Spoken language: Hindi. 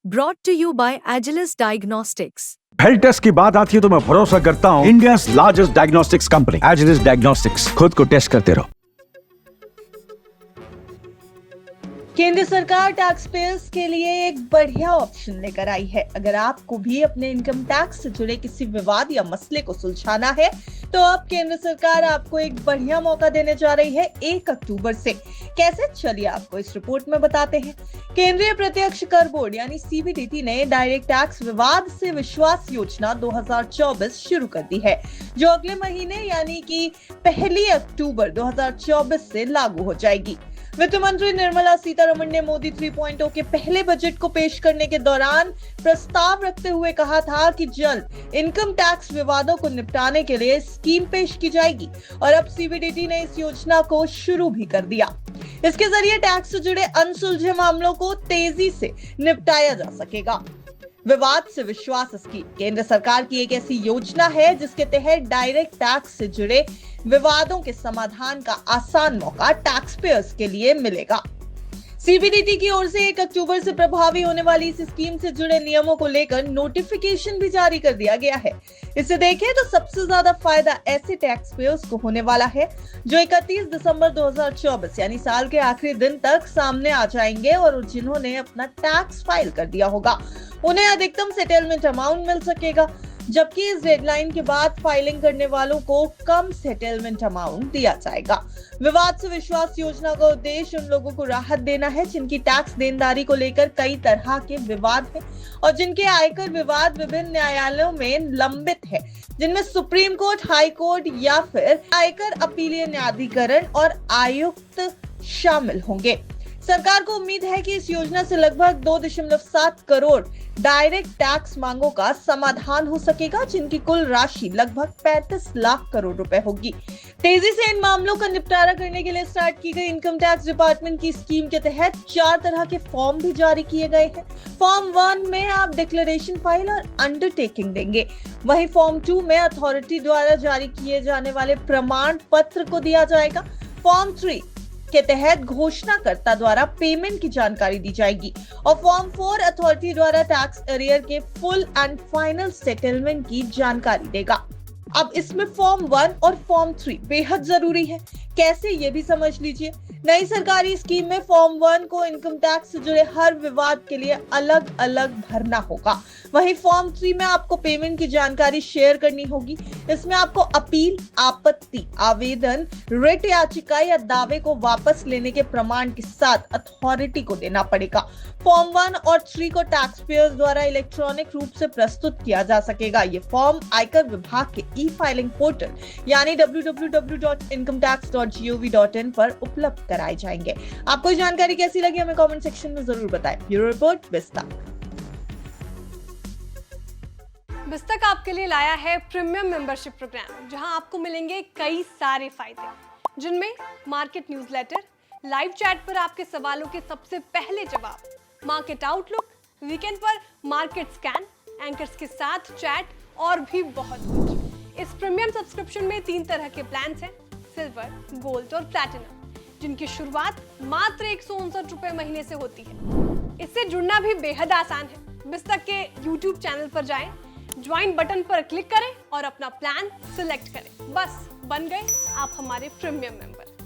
Brought to you by Agilus Diagnostics. Health test की बात आती है तो मैं भरोसा करता हूँ India largest diagnostics company Agilus diagnostics. खुद को टेस्ट करते रहो। केंद्र सरकार टैक्स पेयर्स के लिए एक बढ़िया ऑप्शन लेकर आई है। अगर आपको भी अपने इनकम टैक्स से जुड़े किसी विवाद या मसले को सुलझाना है तो अब केंद्र सरकार आपको एक बढ़िया मौका देने जा रही है 1 अक्टूबर से। कैसे, चलिए आपको इस रिपोर्ट में बताते हैं। केंद्रीय प्रत्यक्ष कर बोर्ड यानी सीबीडीटी ने डायरेक्ट टैक्स विवाद से विश्वास योजना 2024 शुरू कर दी है, जो अगले महीने यानी कि 1 अक्टूबर 2024 से लागू हो जाएगी। वित्त मंत्री निर्मला सीतारमण ने मोदी 3.0 के पहले बजट को पेश करने के दौरान प्रस्ताव रखते हुए कहा था कि जल्द इनकम टैक्स विवादों को निपटाने के लिए स्कीम पेश की जाएगी और अब सीबीडीटी ने इस योजना को शुरू भी कर दिया। इसके जरिए टैक्स से जुड़े अनसुलझे मामलों को तेजी से निपटाया जा सकेगा। विवाद से विश्वास स्कीम केंद्र सरकार की एक ऐसी योजना है जिसके तहत डायरेक्ट टैक्स से जुड़े विवादों के समाधान का आसान मौका टैक्स पेयर्स के लिए मिलेगा। सीबीडीटी की ओर से 1 अक्टूबर से प्रभावी होने वाली इस स्कीम से जुड़े नियमों को लेकर नोटिफिकेशन भी जारी कर दिया गया है। इसे देखें तो सबसे ज्यादा फायदा ऐसे टैक्स पेयर्स को होने वाला है जो 31 दिसंबर 2024 यानी साल के आखिरी दिन तक सामने आ जाएंगे और जिन्होंने अपना टैक्स फाइल कर दिया होगा उन्हें अधिकतम सेटलमेंट अमाउंट मिल सकेगा, जबकि इस डेडलाइन के बाद फाइलिंग करने वालों को कम सेटलमेंट अमाउंट दिया जाएगा। विवाद से विश्वास योजना का उद्देश्य उन लोगों को राहत देना है जिनकी टैक्स देनदारी को लेकर कई तरह के विवाद हैं और जिनके आयकर विवाद विभिन्न न्यायालयों में लंबित है, जिनमें सुप्रीम कोर्ट, हाई कोर्ट या फिर आयकर अपीलीय न्यायाधिकरण और आयुक्त शामिल होंगे। सरकार को उम्मीद है कि इस योजना से लगभग 2.7 करोड़ डायरेक्ट टैक्स मांगों का समाधान हो सकेगा, जिनकी कुल राशि लगभग 35 लाख करोड़ रुपए होगी। तेजी से इन मामलों का निपटारा करने के लिए स्टार्ट की गई इनकम टैक्स डिपार्टमेंट की स्कीम के तहत 4 तरह के फॉर्म भी जारी किए गए हैं। फॉर्म 1 में आप डिक्लेरेशन फाइल और अंडरटेकिंग देंगे, वहीं फॉर्म 2 में अथॉरिटी द्वारा जारी किए जाने वाले प्रमाण पत्र को दिया जाएगा। फॉर्म 3 के तहत घोषणाकर्ता द्वारा पेमेंट की जानकारी दी जाएगी और फॉर्म 4 अथॉरिटी द्वारा टैक्स एरियर के फुल एंड फाइनल सेटलमेंट की जानकारी देगा। अब इसमें फॉर्म 1 और फॉर्म 3 बेहद जरूरी है। कैसे, ये भी समझ लीजिए। नई सरकारी स्कीम में फॉर्म 1 को इनकम टैक्स से जुड़े हर विवाद के लिए अलग अलग भरना होगा, वहीं फॉर्म 3 में आपको पेमेंट की जानकारी शेयर करनी होगी। इसमें आपको अपील, आपत्ति, आवेदन, रिट याचिका या दावे को वापस लेने के प्रमाण के साथ अथॉरिटी को देना पड़ेगा। फॉर्म 1 और 3 को टैक्स पेयर्स द्वारा इलेक्ट्रॉनिक रूप से प्रस्तुत किया जा सकेगा। ये फॉर्म आयकर विभाग के ई फाइलिंग पोर्टल यानी www.incometax.gov.in पर उपलब्ध कराए जाएंगे। आपको जानकारी कैसी लगी हमें कमेंट सेक्शन में जरूर बताएं। Bureau report, बिस्तक। बिस्तक आपके लिए लाया है प्रीमियम मेंबरशिप प्रोग्राम, जहां आपको मिलेंगे कई सारे फायदे, जिनमें मार्केट न्यूज़लेटर, लाइव चैट पर आपके सवालों के सबसे पहले जवाब, मार्केट आउटलुक, वीकेंड पर मार्केट स्कैन, एंकर्स के साथ चैट और भी बहुत कुछ। इस प्रीमियम सब्सक्रिप्शन में 3 तरह के प्लान्स हैं, सिल्वर, गोल्ड और प्लैटिनम, जिनकी शुरुआत मात्र 159 रुपए महीने से होती है। इससे जुड़ना भी बेहद आसान है। बिस्तक के YouTube चैनल पर जाएं, ज्वाइन बटन पर क्लिक करें और अपना प्लान सिलेक्ट करें। बस बन गए आप हमारे प्रीमियम मेंबर।